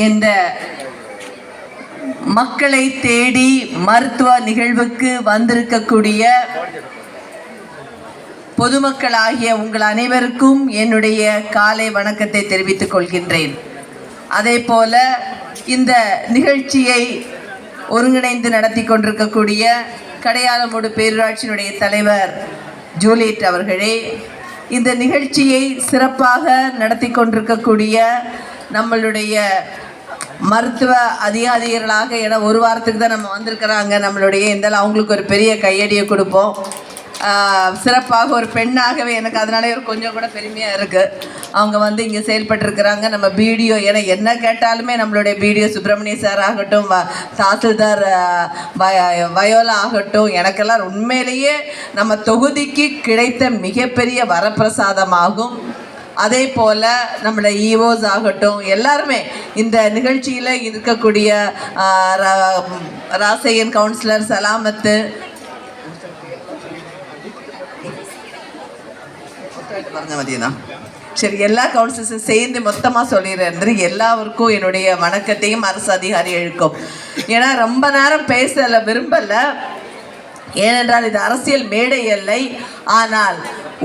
இந்த மக்களை தேடி மருத்துவ நிகழ்வுக்கு வந்திருக்கக்கூடிய பொதுமக்கள் ஆகிய உங்கள் அனைவருக்கும் என்னுடைய காலை வணக்கத்தை தெரிவித்துக் கொள்கின்றேன். அதே போல இந்த நிகழ்ச்சியை ஒருங்கிணைந்து நடத்தி கொண்டிருக்கக்கூடிய கடையாளமூடு பேரூராட்சியினுடைய தலைவர் ஜூலியட் அவர்களே, இந்த நிகழ்ச்சியை சிறப்பாக நடத்தி கொண்டிருக்கக்கூடிய நம்மளுடைய மருத்துவ அதிகாரிகளாக என ஒரு வாரத்துக்கு தான் நம்ம வந்திருக்கிறாங்க. நம்மளுடைய இருந்தாலும் அவங்களுக்கு ஒரு பெரிய கையடியை கொடுப்போம். சிறப்பாக ஒரு பெண்ணாகவே எனக்கு அதனாலே ஒரு கொஞ்சம் கூட பெருமையாக இருக்குது. அவங்க இங்கே செயல்பட்டுருக்கிறாங்க. நம்ம பிடிஓ என்ன கேட்டாலுமே நம்மளுடைய பிடிஓ சுப்பிரமணிய சார் ஆகட்டும், தாசில்தார் வயோலா ஆகட்டும், எனக்கெல்லாம் உண்மையிலேயே நம்ம தொகுதிக்கு கிடைத்த மிகப்பெரிய வரப்பிரசாதமாகும். அதே போல் நம்மளுடைய ஈஓஸ் ஆகட்டும், எல்லாருமே இந்த நிகழ்ச்சியில் இருக்கக்கூடிய ராசையன் கவுன்சிலர் சலாமத்து, சரி, எல்லா கவுன்சிலர்ஸும் சேர்ந்து மொத்தமாக சொல்லிடுறது எல்லாருக்கும் என்னுடைய வணக்கத்தையும் அரசு அதிகாரிகளுக்கும். ஏன்னா ரொம்ப நேரம் பேசல விரும்பலை, ஏனென்றால் இது அரசியல் மேடை இல்லை. ஆனால்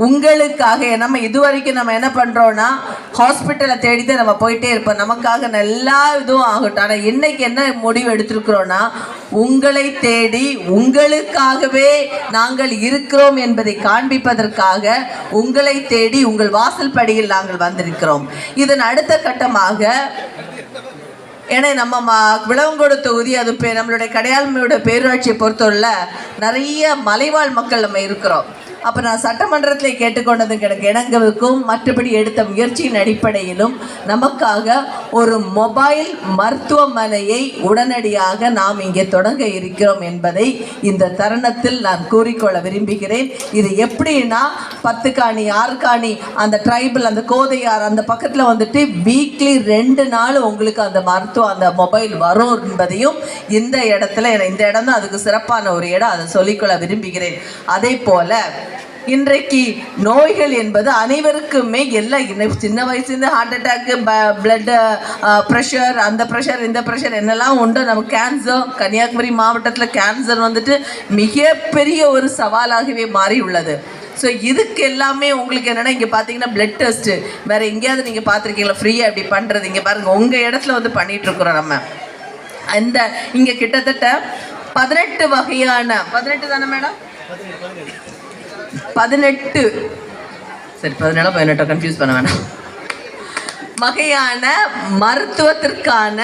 உங்களுக்காக நம்ம இதுவரைக்கும் நம்ம என்ன பண்ணுறோன்னா ஹாஸ்பிட்டலை தேடிதான் நம்ம போயிட்டே இருப்போம், நமக்காக எல்லா இதுவும் ஆகட்டும். ஆனால் இன்னைக்கு என்ன முடிவு எடுத்திருக்கிறோன்னா, உங்களை தேடி உங்களுக்காகவே நாங்கள் இருக்கிறோம் என்பதை காண்பிப்பதற்காக உங்களை தேடி உங்கள் வாசல் படியில் நாங்கள் வந்திருக்கிறோம். இதன் அடுத்த கட்டமாக ஏன்னா நம்ம விளவங்கோடு தொகுதி, அது நம்மளுடைய கடையாளமூடு பேரூராட்சியை பொறுத்தவரையில் நிறைய மலைவாழ் மக்கள் நம்ம இருக்கிறோம். அப்போ நான் சட்டமன்றத்தில் கேட்டுக்கொண்டது இணங்குவதற்கும் மற்றபடி எடுத்த முயற்சியின் அடிப்படையிலும் நமக்காக ஒரு மொபைல் மருத்துவமனையை உடனடியாக நாம் இங்கே தொடங்க இருக்கிறோம் என்பதை இந்த தருணத்தில் நான் கூறிக்கொள்ள விரும்புகிறேன். இது எப்படின்னா 10 காணி 6 காணி அந்த ட்ரைபல் அந்த கோதையார் அந்த பக்கத்தில் வீக்லி 2 நாள் உங்களுக்கு அந்த அந்த மொபைல் வரும் என்பதையும் இந்த இடத்துல இந்த இடம் தான் அதுக்கு சிறப்பான ஒரு இடம், அதை சொல்லிக்கொள்ள விரும்புகிறேன். அதே போல இன்றைக்கு நோய்கள் என்பது அனைவருக்குமே சின்ன வயசுலேருந்து ஹார்ட் அட்டாக்கு, பிளட் ப்ரெஷர், அந்த ப்ரெஷர் இந்த ப்ரெஷர் என்னெல்லாம் உண்டு. நம்ம கேன்சர், கன்னியாகுமரி மாவட்டத்தில் கேன்சர் மிகப்பெரிய ஒரு சவாலாகவே மாறி உள்ளது. ஸோ இதுக்கு எல்லாமே உங்களுக்கு என்னென்னா, இங்கே பார்த்தீங்கன்னா பிளட் டெஸ்ட்டு வேறு எங்கேயாவது நீங்கள் பார்த்துருக்கீங்களா ஃப்ரீயாக இப்படி பண்ணுறது? இங்கே பாருங்கள், உங்கள் இடத்துல பண்ணிகிட்ருக்குறோம் நம்ம. அந்த இங்கே கிட்டத்தட்ட 18 வகையான 18 தானே மேடம்? 18 சரி 17 18 கன்ஃபியூஸ் பண்ண வேணாம் வகையான மருத்துவத்திற்கான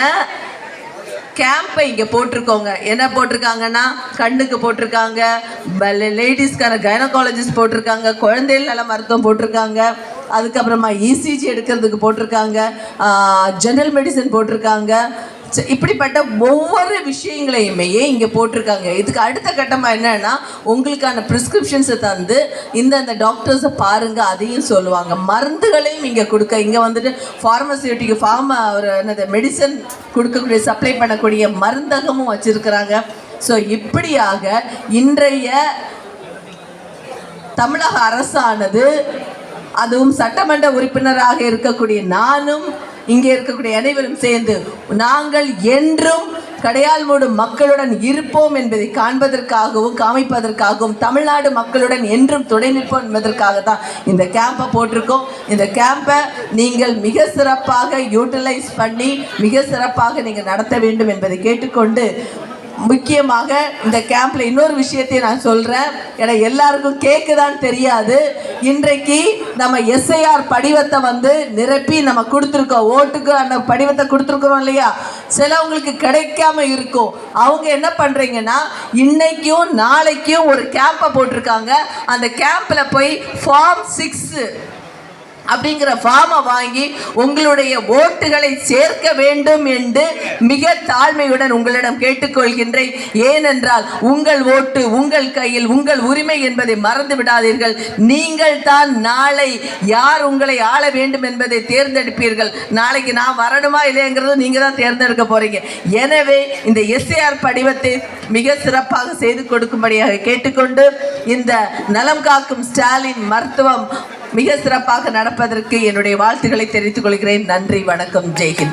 கேம்பை இங்கே போட்டிருக்கோங்க. என்ன போட்டிருக்காங்கன்னா, கண்ணுக்கு போட்டிருக்காங்க, லேடிஸ்க்கான கைனகாலஜிஸ்ட் போட்டிருக்காங்க, குழந்தைகள் நல மருத்துவம் போட்டிருக்காங்க, அதுக்கப்புறமா இசிஜி எடுக்கிறதுக்கு போட்டிருக்காங்க, ஜெனரல் மெடிசன் போட்டிருக்காங்க. இப்படிப்பட்ட ஒவ்வொரு விஷயங்களையுமே இங்கே போட்டிருக்காங்க. இதுக்கு அடுத்த கட்டமாக என்னன்னா, உங்களுக்கான ப்ரிஸ்கிரிப்ஷன்ஸை தந்து இந்த டாக்டர்ஸை பாருங்கள் அதையும் சொல்லுவாங்க. மருந்துகளையும் இங்கே கொடுக்க இங்கே ஃபார்மசியூட்டிக்கு ஒரு மெடிசன் கொடுக்கக்கூடிய சப்ளை பண்ணக்கூடிய மருந்தகமும் வச்சுருக்கிறாங்க. ஸோ இப்படியாக இன்றைய தமிழக அரசானது, அதுவும் சட்டமன்ற உறுப்பினராக இருக்கக்கூடிய நானும் இங்கே இருக்கக்கூடிய அனைவரும் சேர்ந்து நாங்கள் என்றும் கடையாளமூடு மக்களுடன் இருப்போம் என்பதை காண்பதற்காகவும் காமிப்பதற்காகவும் தமிழ்நாடு மக்களுடன் என்றும் துணை நிற்போம் என்பதற்காக தான் இந்த கேம்பை போட்டிருக்கோம். இந்த கேம்பை நீங்கள் மிக சிறப்பாக யூட்டிலைஸ் பண்ணி மிக சிறப்பாக நீங்கள் நடத்த வேண்டும் என்பதை கேட்டுக்கொண்டு, முக்கியமாக இந்த கேம்பில் இன்னொரு விஷயத்தை நான் சொல்கிறேன். ஏன்னா எல்லாருக்கும் கேட்குதான்னு தெரியாது. இன்றைக்கு நம்ம எஸ்ஐஆர் படிவத்தை நிரப்பி நம்ம கொடுத்துருக்கோம், ஓட்டுக்கு அந்த படிவத்தை கொடுத்துருக்குறோம் இல்லையா? சிலவங்களுக்கு கிடைக்காம இருக்கும். அவங்க என்ன பண்ணுறீங்கன்னா, இன்னைக்கும் நாளைக்கும் ஒரு கேம்பை போட்டிருக்காங்க. அந்த கேம்பில் போய் ஃபார்ம் 6 அப்படிங்கிற ஃபார்மை வாங்கி உங்களுடைய ஓட்டுகளை சேர்க்க வேண்டும் என்று மிக தாழ்மையுடன் உங்களிடம் கேட்டுக்கொள்கின்றேன். ஏனென்றால் உங்கள் ஓட்டு உங்கள் கையில், உங்கள் உரிமை என்பதை மறந்து விடாதீர்கள். நீங்கள் தான் நாளை யார் உங்களை ஆள வேண்டும் என்பதை தேர்ந்தெடுப்பீர்கள். நாளைக்கு நான் வரணுமா இல்லைங்கிறது நீங்கள் தான் தேர்ந்தெடுக்க போறீங்க. எனவே இந்த எஸ்ஏஆர் படிவத்தை மிக சிறப்பாக செய்து கொடுக்கும்படியாக கேட்டுக்கொண்டு, இந்த நலம் காக்கும் ஸ்டாலின் மருத்துவம் மிக சிறப்பாக நடப்பதற்கு என்னுடைய வாழ்த்துக்களை தெரிவித்துக் கொள்கிறேன். நன்றி, வணக்கம், ஜெய்ஹிந்த்.